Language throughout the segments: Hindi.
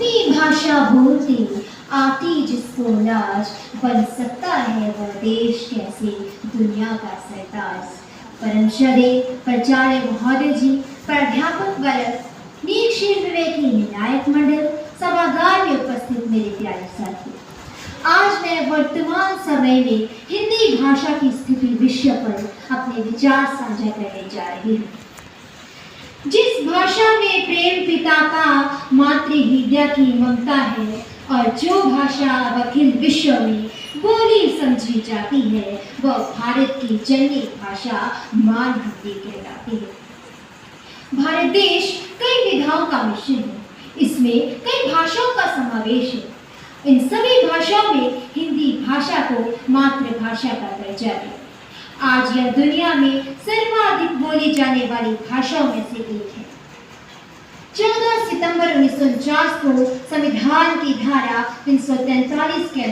अपनी भाषा बोलती आती जिसको लाज, बन सकता है वह देश कैसे दुनिया का सरताज। परम श्रद्धेय प्राचार्य महोदय जी, प्राध्यापक वर्ग, नीक विवेकी निर्णायक मंडल, सभागार में उपस्थित मेरे प्यारे साथी, आज मैं वर्तमान समय में हिंदी भाषा की स्थिति विषय पर अपने विचार साझा करने जा रही हूँ। जिस भाषा में प्रेम पिता का, मातृहृदय की ममता है और जो भाषा अखिल विश्व में बोली समझी जाती है, वह भारत की जननी भाषा मां हिंदी कहलाती है। भारत देश कई विधाओं का मिश्रण है, इसमें कई भाषाओं का समावेश है। इन सभी भाषाओं में हिंदी भाषा को मातृभाषा का दर्जा है। आज यह दुनिया में सर्वाधिक बोली जाने वाली भाषाओं में से एक है। 14 सितंबर 1949 को संविधान की धारा 343 के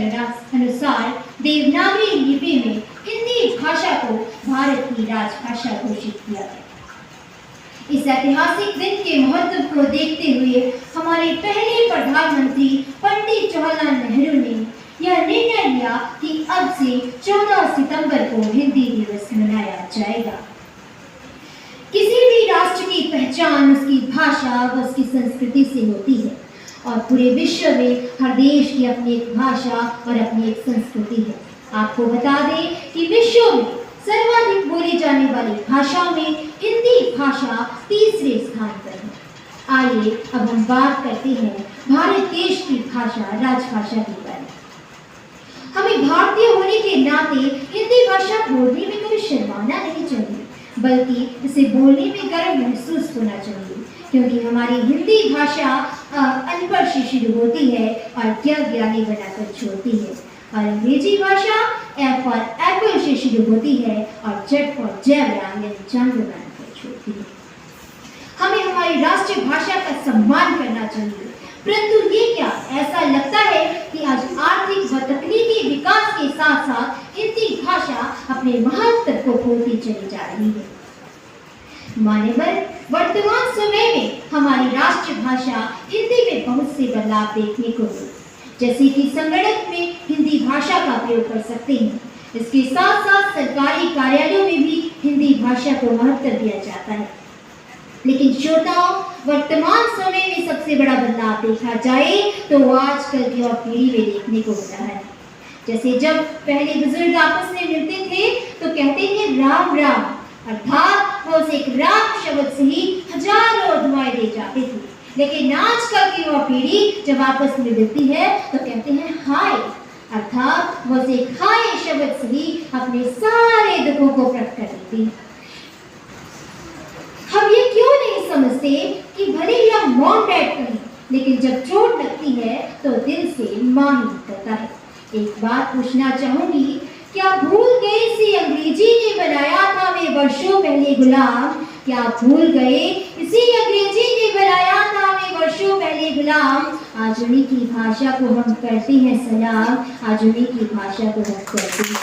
अनुसार देवनागरी लिपि में हिंदी भाषा को भारत की राजभाषा घोषित किया गया। इस ऐतिहासिक दिन के महत्व को देखते हुए हमारे पहले प्रधानमंत्री पंडित जवाहरलाल नेहरू ने यह निर्णय लिया कि अब से 14 सितंबर को हिंदी दिवस मनाया जाएगा। किसी भी राष्ट्र की पहचान उसकी भाषा व उसकी संस्कृति से होती है और पूरे विश्व में हर देश की अपनी एक भाषा और अपनी एक संस्कृति है। आपको बता दें कि विश्व में सर्वाधिक बोली जाने वाली भाषाओं में हिंदी भाषा तीसरे स्थान पर है। आइए अब हम बात करते हैं भारत देश की भाषा, राजभाषा के बारे में। हमें भारतीय होने के नाते हिंदी भाषा बोलने में कभी शर्माना नहीं चाहिए, बल्कि इसे बोलने में गर्व महसूस होना चाहिए, क्योंकि हमारी हिंदी भाषा अनपढ़ से शुरू होती है और ज्ञानी बनाकर छोड़ती है, और अंग्रेजी भाषा एफ और एप्पल से शुरू होती है और जेड फॉर जयराम यानी चंद्र बनाकर छोड़ती है। हमें हमारी राष्ट्रीय भाषा का सम्मान करना चाहिए, परंतु ये क्या ऐसा लगता है कि आज आर्थिक व तकनीकी विकास के साथ साथ हिंदी भाषा अपने महत्व को खोती चली जा रही है। मान्यवर, वर्तमान समय में हमारी राष्ट्रीय भाषा हिंदी में बहुत से बदलाव देखने को मिले, जैसे कि संगणक में हिंदी भाषा का प्रयोग कर सकते हैं। इसके साथ साथ सरकारी कार्यालयों में भी हिंदी भाषा को महत्व दिया जाता है। लेकिन श्रोताओं, वर्तमान समय में सबसे बड़ा बदलाव देखा जाए तो आजकल की और पीढ़ी में देखने को मिल रहा है। जैसे जब पहले बुजुर्ग आपस में मिलते थे तो कहते थे राम राम, अर्थात वो उसे एक राम शब्द से ही हजारों दुआएं दे जाते थे। लेकिन आजकल की वह पीढ़ी जब आपस में मिलती है तो कहते हैं हाय, अर्थात वो उसे हाय शब्द से ही अपने सारे दुखों को प्रकट कर देती है। हम ये क्यों नहीं समझते कि भले ही हम मॉम डैड कहें, लेकिन जब चोट लगती है तो दिल से मां ही निकलता है। एक बात पूछना चाहूंगी, क्या भूल गए इसी अंग्रेजी ने बनाया था वे वर्षों पहले गुलाम? क्या भूल गए इसी अंग्रेजी ने बनाया था वे वर्षों पहले गुलाम? आज उन्हीं की भाषा को हम करते हैं सलाम, आज उन्हीं की भाषा को हम करते हैं।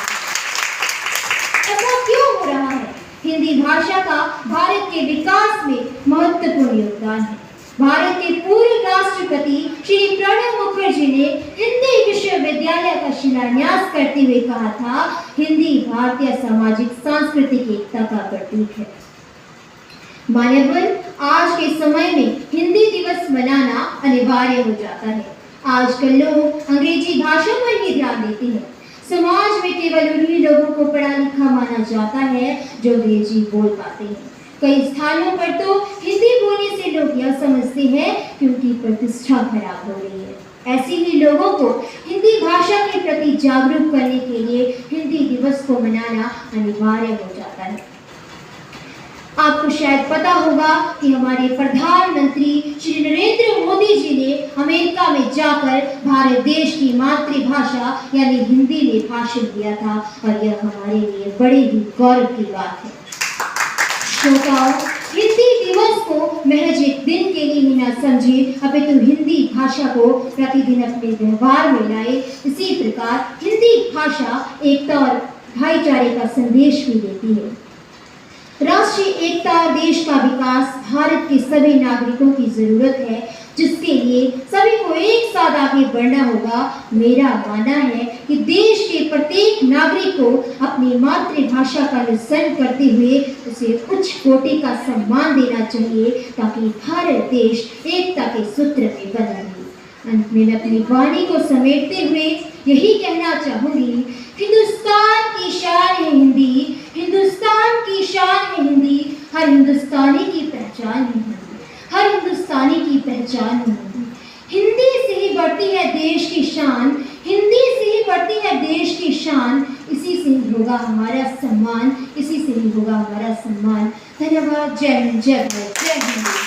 ऐसा क्यों हो रहा है? हिंदी भाषा का भारत के विकास में महत्वपूर्ण योगदान है। भारत के पूर्व राष्ट्रपति श्री प्रणब मुखर्जी ने हिंदी विश्वविद्यालय का शिलान्यास करते हुए कहा था, हिंदी भारतीय सामाजिक सांस्कृतिक एकता का प्रतीक है। मान्यवर, आज के समय में हिंदी दिवस मनाना अनिवार्य हो जाता है। आजकल लोग अंग्रेजी भाषा पर ही ध्यान देते हैं। समाज में केवल उन्हीं लोगों को पढ़ा लिखा माना जाता है जो अंग्रेजी बोल पाते हैं। कई स्थानों पर तो हिंदी बोलने से लोग यह समझते हैं कि उनकी प्रतिष्ठा खराब हो रही है। ऐसे ही लोगों को हिंदी भाषा के प्रति जागरूक करने के लिए हिंदी दिवस को मनाना अनिवार्य हो जाता है। आपको शायद पता होगा कि हमारे प्रधानमंत्री श्री नरेंद्र मोदी जी ने अमेरिका में जाकर भारत देश की मातृभाषा यानी हिंदी में भाषण दिया था, और यह हमारे लिए बड़ी ही गौरव की बात है। श्रोताओं, हिंदी दिवस को महज एक दिन के लिए ही न समझे, अपितु हिंदी भाषा को प्रतिदिन अपने व्यवहार में लाए। इसी प्रकार हिंदी भाषा एकता और भाईचारे का संदेश भी देती है। राष्ट्रीय एकता और देश का विकास भारत के सभी नागरिकों की जरूरत है, जिसके लिए सभी को एक साथ आगे बढ़ना होगा। मेरा मानना है कि देश के प्रत्येक नागरिक को अपनी मातृभाषा का अनुसरण करते हुए उसे उच्च कोटि का सम्मान देना चाहिए, ताकि भारत देश एकता के सूत्र में बंधा रहे। अंत में मैं अपनी वाणी को समेटते हुए यही कहना चाहूंगी, हिंदुस्तान की शान है हिंदी, हिंदुस्तान की शान है हिंदी, हर हिंदुस्तानी की पहचान है हिंदी, हर हिंदुस्तानी की पहचान है हिंदी। हिंदी से ही बढ़ती है देश की शान, हिंदी से ही बढ़ती है देश की शान, इसी से ही होगा हमारा सम्मान, इसी से ही होगा हमारा सम्मान। धन्यवाद। जय हिंद, जय भारत, जय हिंद।